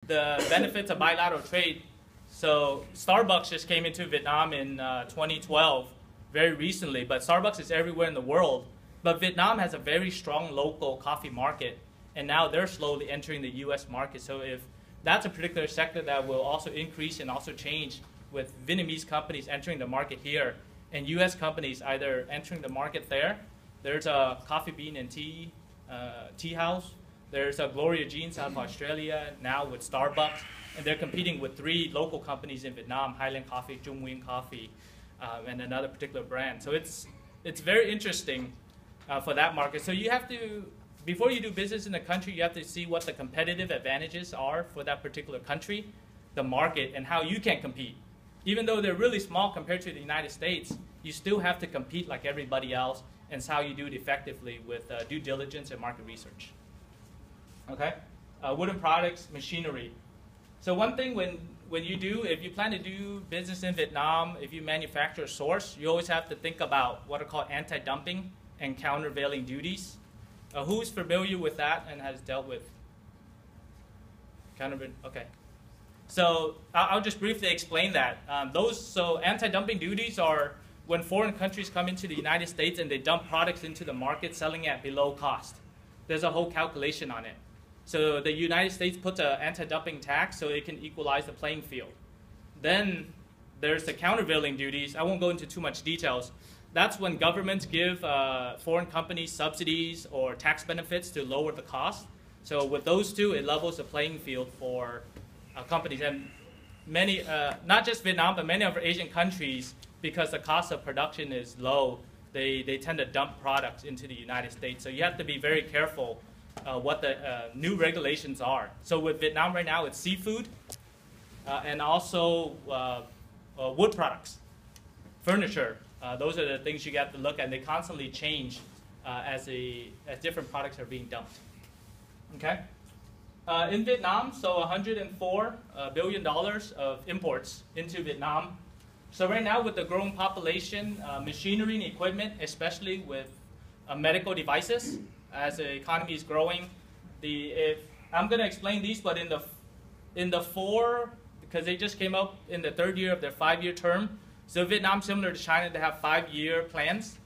the benefits of bilateral trade. So Starbucks just came into Vietnam in 2012, very recently, but Starbucks is everywhere in the world. But Vietnam has a very strong local coffee market, and now they're slowly entering the US market. So if that's a particular sector that will also increase and also change with Vietnamese companies entering the market here, and US companies either entering the market there. There's a Coffee Bean and Tea House. There's a Gloria Jeans out of Australia, now with Starbucks, and they're competing with 3 local companies in Vietnam, Highland Coffee, Duong Coffee, and another particular brand. So it's very interesting for that market. So you have to, before you do business in a country, you have to see what the competitive advantages are for that particular country, the market, and how you can compete. Even though they're really small compared to the United States, you still have to compete like everybody else, and it's how you do it effectively with due diligence and market research. Okay, wooden products, machinery. So one thing when you do, if you plan to do business in Vietnam, if you manufacture a source, you always have to think about what are called anti-dumping and countervailing duties. Who's familiar with that and has dealt with countervailing? Okay. So I'll just briefly explain that. So anti-dumping duties are when foreign countries come into the United States and they dump products into the market selling at below cost. There's a whole calculation on it. So the United States puts an anti-dumping tax so it can equalize the playing field. Then there's the countervailing duties. I won't go into too much details. That's when governments give foreign companies subsidies or tax benefits to lower the cost. So with those two, it levels the playing field for companies. And many, not just Vietnam, but many other Asian countries, because the cost of production is low, they tend to dump products into the United States. So you have to be very careful what the new regulations are. So with Vietnam right now, it's seafood and also wood products, furniture. Those are the things you have to look at. And they constantly change as different products are being dumped. Okay. In Vietnam, so $104 billion of imports into Vietnam. So right now with the growing population, machinery and equipment, especially with medical devices, as the economy is growing, I'm going to explain these, but in the 4, because they just came up in the 3rd year of their 5-year term. So Vietnam, similar to China, they have 5-year plans.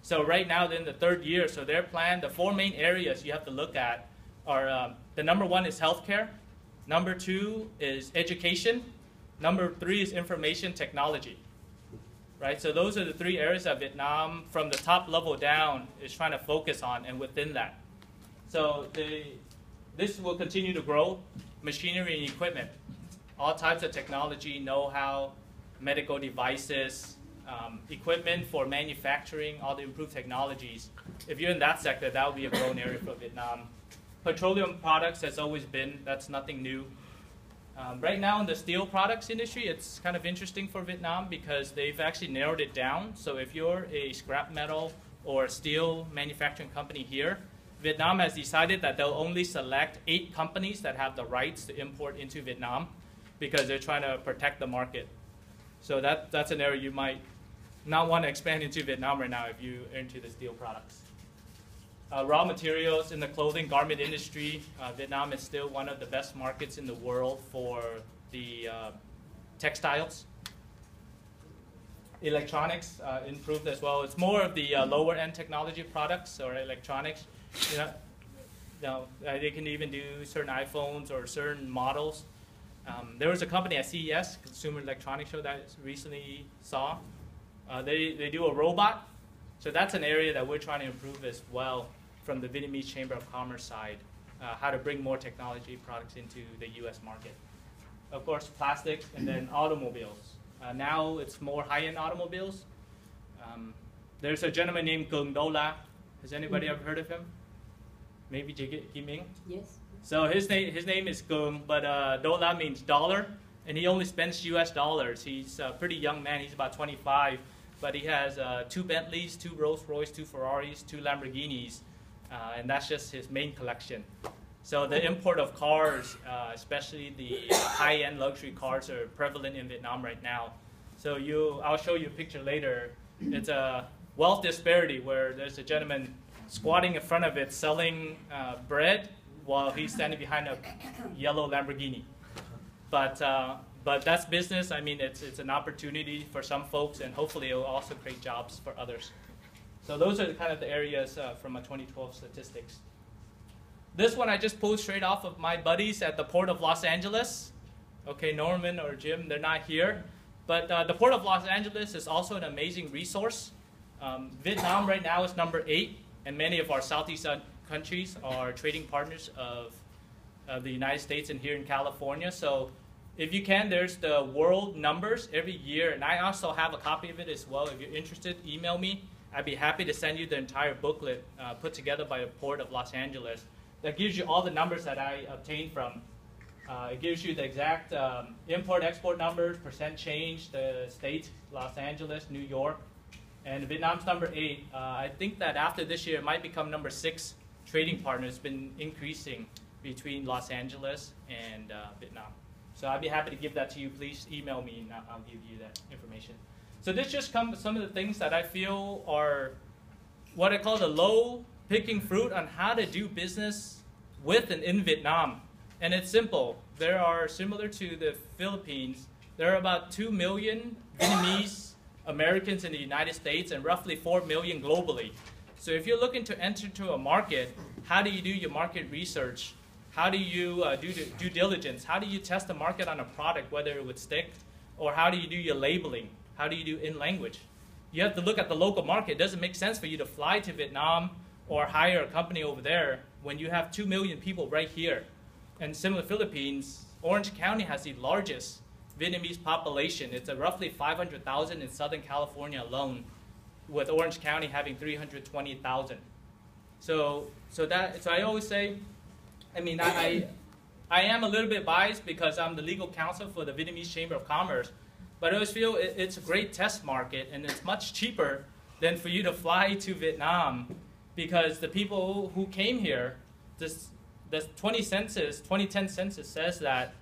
So right now they're in the 3rd year. So their plan, the 4 main areas you have to look at are the number 1 is healthcare, number 2 is education, number 3 is information technology. Right? So those are the 3 areas that Vietnam, from the top level down, is trying to focus on, and within that. So this will continue to grow, machinery and equipment, all types of technology, know-how, medical devices, equipment for manufacturing, all the improved technologies. If you're in that sector, that would be a growing area for Vietnam. Petroleum products has always been, that's nothing new. Right now in the steel products industry, it's kind of interesting for Vietnam because they've actually narrowed it down. So if you're a scrap metal or steel manufacturing company here, Vietnam has decided that they'll only select 8 companies that have the rights to import into Vietnam because they're trying to protect the market. So that's an area you might not want to expand into Vietnam right now if you're into the steel products. Raw materials in the clothing garment industry, Vietnam is still one of the best markets in the world for the textiles. Electronics improved as well. It's more of the lower end technology products or electronics. They can even do certain iPhones or certain models. There was a company at CES, Consumer Electronics Show, that I recently saw. They do a robot. So that's an area that we're trying to improve as well from the Vietnamese Chamber of Commerce side, how to bring more technology products into the US market. Of course, plastics and then automobiles. Now it's more high-end automobiles. There's a gentleman named Cuong Do La. Has anybody ever heard of him? Maybe Ji Ming? Yes. So his name is Cuong, but Do La means dollar, and he only spends US dollars. He's a pretty young man. He's about 25, but he has 2 Bentleys, 2 Rolls Royce, 2 Ferraris, 2 Lamborghinis, and that's just his main collection. So the import of cars, especially the high-end luxury cars, are prevalent in Vietnam right now. So I'll show you a picture later. It's a wealth disparity where there's a gentleman squatting in front of it selling bread while he's standing behind a yellow Lamborghini. but that's business. I mean, it's an opportunity for some folks, and hopefully it will also create jobs for others. So those are kind of the areas from my 2012 statistics. This one I just pulled straight off of my buddies at the Port of Los Angeles. Okay, Norman or Jim, they're not here. But the Port of Los Angeles is also an amazing resource. Vietnam right now is number 8, and many of our Southeast countries are trading partners of the United States and here in California. So if you can, there's the world numbers every year, and I also have a copy of it as well. If you're interested, email me. I'd be happy to send you the entire booklet put together by the Port of Los Angeles that gives you all the numbers that I obtained from. It gives you the exact import-export numbers, percent change, the states, Los Angeles, New York, and Vietnam's number 8. I think that after this year, it might become number 6 trading partner. It's been increasing between Los Angeles and Vietnam. So I'd be happy to give that to you. Please email me, and I'll give you that information. So this just comes some of the things that I feel are what I call the low-picking fruit on how to do business with and in Vietnam. And it's simple. There are, similar to the Philippines, there are about 2 million Vietnamese Americans in the United States and roughly 4 million globally. So if you're looking to enter into a market, how do you do your market research? How do you do due diligence? How do you test the market on a product, whether it would stick? Or how do you do your labeling? How do you do in language? You have to look at the local market. It doesn't make sense for you to fly to Vietnam or hire a company over there when you have 2 million people right here. And similar to the Philippines, Orange County has the largest Vietnamese population. It's roughly 500,000 in Southern California alone, with Orange County having 320,000. So I always say, I mean, I am a little bit biased because I'm the legal counsel for the Vietnamese Chamber of Commerce, but I always feel it's a great test market, and it's much cheaper than for you to fly to Vietnam, because the people who came here, the 2010 census says that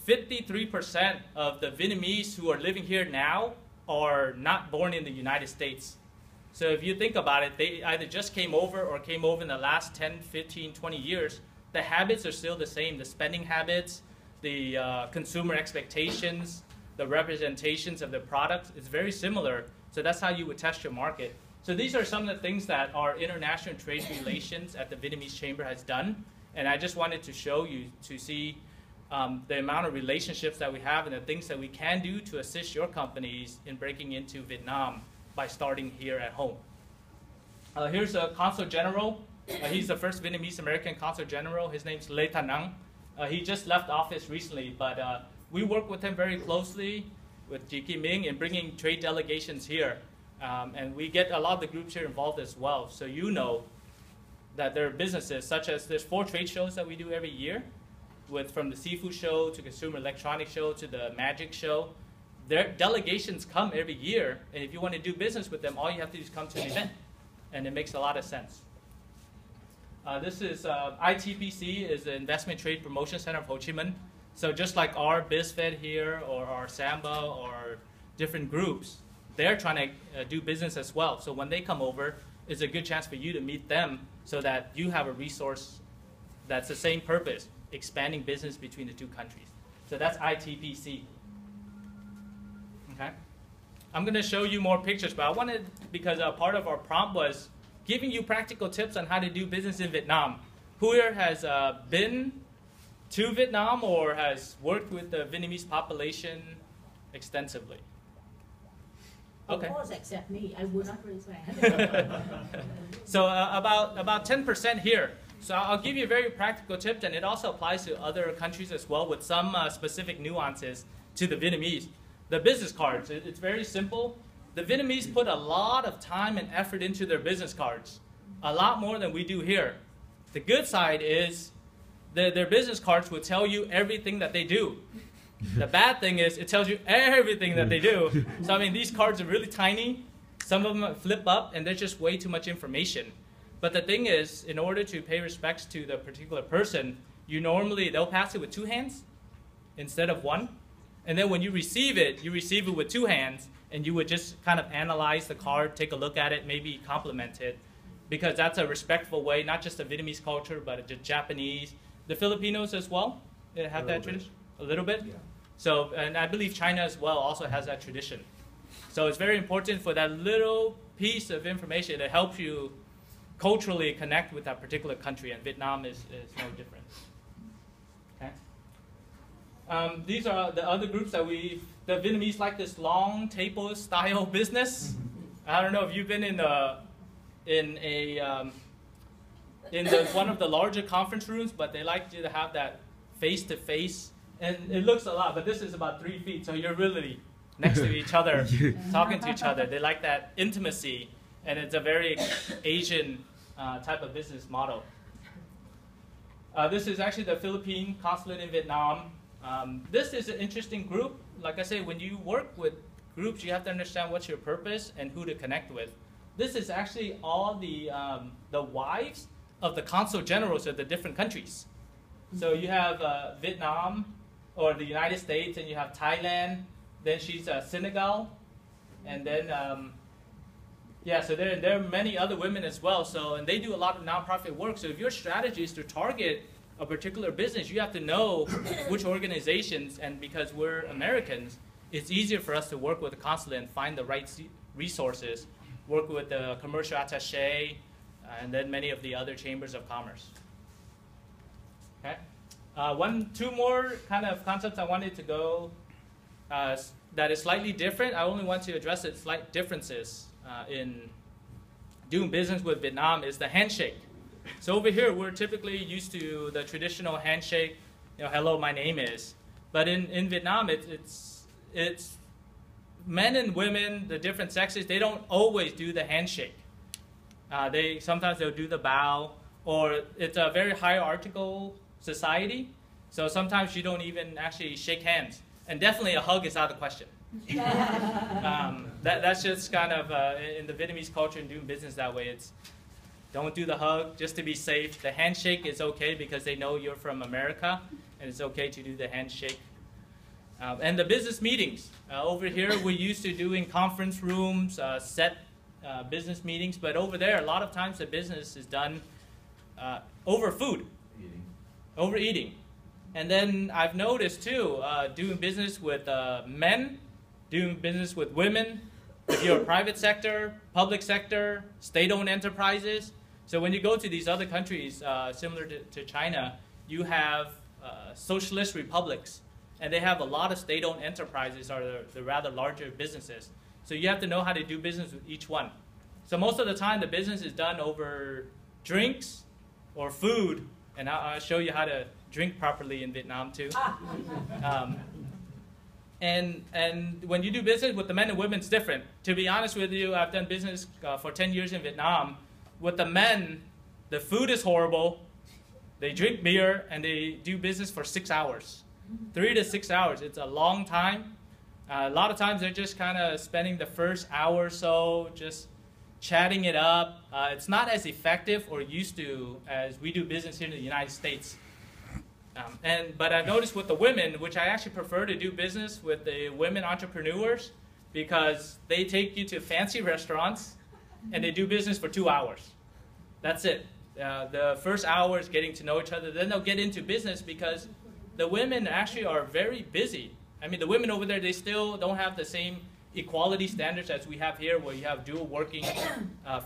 53% of the Vietnamese who are living here now are not born in the United States. So if you think about it, they either just came over or came over in the last 10, 15, 20 years. The habits are still the same. The spending habits, the consumer expectations, the representations of the products is very similar. So that's how you would test your market. So these are some of the things that our international trade relations at the Vietnamese Chamber has done. And I just wanted to show you to see the amount of relationships that we have and the things that we can do to assist your companies in breaking into Vietnam by starting here at home. Here's a Consul General. He's the first Vietnamese American Consul General. His name's Lê Thanh Nang. He just left office recently, but we work with him very closely with Ji Kim Ming in bringing trade delegations here. And we get a lot of the groups here involved as well. So you know that there are businesses such as there's 4 trade shows that we do every year, from the seafood show to consumer electronics show to the magic show. Their delegations come every year, and if you want to do business with them, all you have to do is come to an event, and it makes a lot of sense. This is ITPC, is the Investment Trade Promotion Center of Ho Chi Minh. So just like our BizFed here or our Samba or different groups, they're trying to do business as well. So when they come over, it's a good chance for you to meet them so that you have a resource that's the same purpose, expanding business between the 2 countries. So that's ITPC. Okay. I'm going to show you more pictures, but I wanted, because part of our prompt was giving you practical tips on how to do business in Vietnam. Who here has been to Vietnam or has worked with the Vietnamese population extensively? Okay. Of course, except me. I would not raise my hand. So about 10% here. So I'll give you a very practical tip, and it also applies to other countries as well with some specific nuances to the Vietnamese. The business cards, it's very simple. The Vietnamese put a lot of time and effort into their business cards, a lot more than we do here. The good side is their business cards will tell you everything that they do. The bad thing is it tells you everything that they do. So I mean, these cards are really tiny. Some of them flip up, and there's just way too much information. But the thing is, in order to pay respects to the particular person, they'll pass it with 2 hands instead of 1. And then when you receive it with 2 hands, and you would just kind of analyze the card, take a look at it, maybe compliment it, because that's a respectful way, not just the Vietnamese culture, but the Japanese, the Filipinos as well. They have that tradition. a little bit. Yeah. So, and I believe China as well also has that tradition. So it's very important for that little piece of information that helps you culturally connect with that particular country, and Vietnam is no different. Okay. These are the other groups that the Vietnamese like this long table style business. I don't know if you've been in one of the larger conference rooms, but they like you to have that face-to-face, and it looks a lot, but this is about 3 feet, so you're really next to each other, talking to each other. They like that intimacy, and it's a very Asian type of business model. This is actually the Philippine consulate in Vietnam. This is an interesting group. Like I say, when you work with groups, you have to understand what's your purpose and who to connect with. This is actually all the wives of the consul generals of the different countries. So you have Vietnam or the United States, and you have Thailand. Then she's Senegal, and then so there are many other women as well. So, and they do a lot of nonprofit work. So if your strategy is to target a particular business, you have to know which organizations, and because we're Americans, it's easier for us to work with the consulate and find the right resources, work with the commercial attaché, and then many of the other chambers of commerce. Okay, two more kind of concepts I wanted to go that is slightly different. I only want to address its slight differences in doing business with Vietnam is the handshake. So over here, we're typically used to the traditional handshake, hello, my name is. But in Vietnam, it's men and women, the different sexes, they don't always do the handshake. Sometimes they'll do the bow, or it's a very hierarchical society. So sometimes you don't even actually shake hands. And definitely a hug is out of the question. That's just kind of in the Vietnamese culture and doing business that way. It's don't do the hug just to be safe. The handshake is okay because they know you're from America, and it's okay to do the handshake. And the business meetings. Over here, we're used to doing conference rooms, set business meetings, but over there, a lot of times the business is done over food, overeating. And then I've noticed too, doing business with men, doing business with women, if you're a private sector, public sector, state-owned enterprises. So when you go to these other countries, similar to China, you have socialist republics, and they have a lot of state-owned enterprises, or the rather larger businesses. So you have to know how to do business with each one. So most of the time, the business is done over drinks or food, and I'll show you how to drink properly in Vietnam too. And when you do business with the men and women, it's different. To be honest with you, I've done business for 10 years in Vietnam. With the men, the food is horrible. They drink beer and they do business for 6 hours. 3 to 6 hours. It's a long time. A lot of times they're just kind of spending the first hour or so just chatting it up. It's not as effective or used to as we do business here in the United States. But I've noticed with the women, which I actually prefer to do business with the women entrepreneurs, because they take you to fancy restaurants and they do business for 2 hours. That's it. The first hour is getting to know each other. Then they'll get into business because the women actually are very busy. I mean, the women over there, they still don't have the same equality standards as we have here, where you have dual working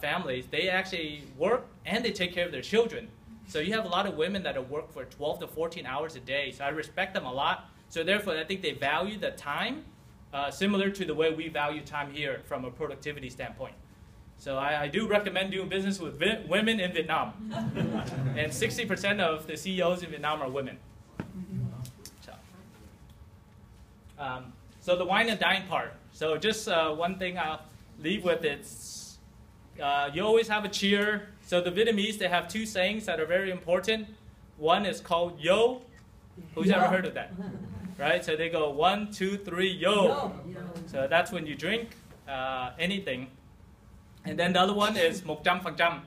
families. They actually work and they take care of their children. So you have a lot of women that work for 12 to 14 hours a day. So I respect them a lot. So therefore, I think they value the time similar to the way we value time here from a productivity standpoint. So I do recommend doing business with women in Vietnam. And 60% of the CEOs in Vietnam are women. So the wine and dine part. So just one thing I'll leave with, it's you always have a cheer. So the Vietnamese, they have 2 sayings that are very important. One is called yo. Who's ever heard of that? Right? So they go 1, 2, 3, yo. So that's when you drink anything. And then the other one is 100%,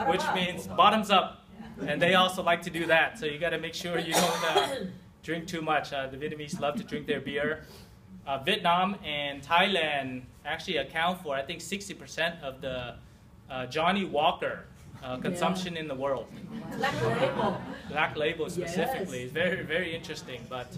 which means bottoms up. And they also like to do that. So you got to make sure you don't drink too much. The Vietnamese love to drink their beer. Vietnam and Thailand actually account for, I think, 60% of the Johnny Walker consumption in the world. Black label. Black label Yes. specifically is very, very interesting. But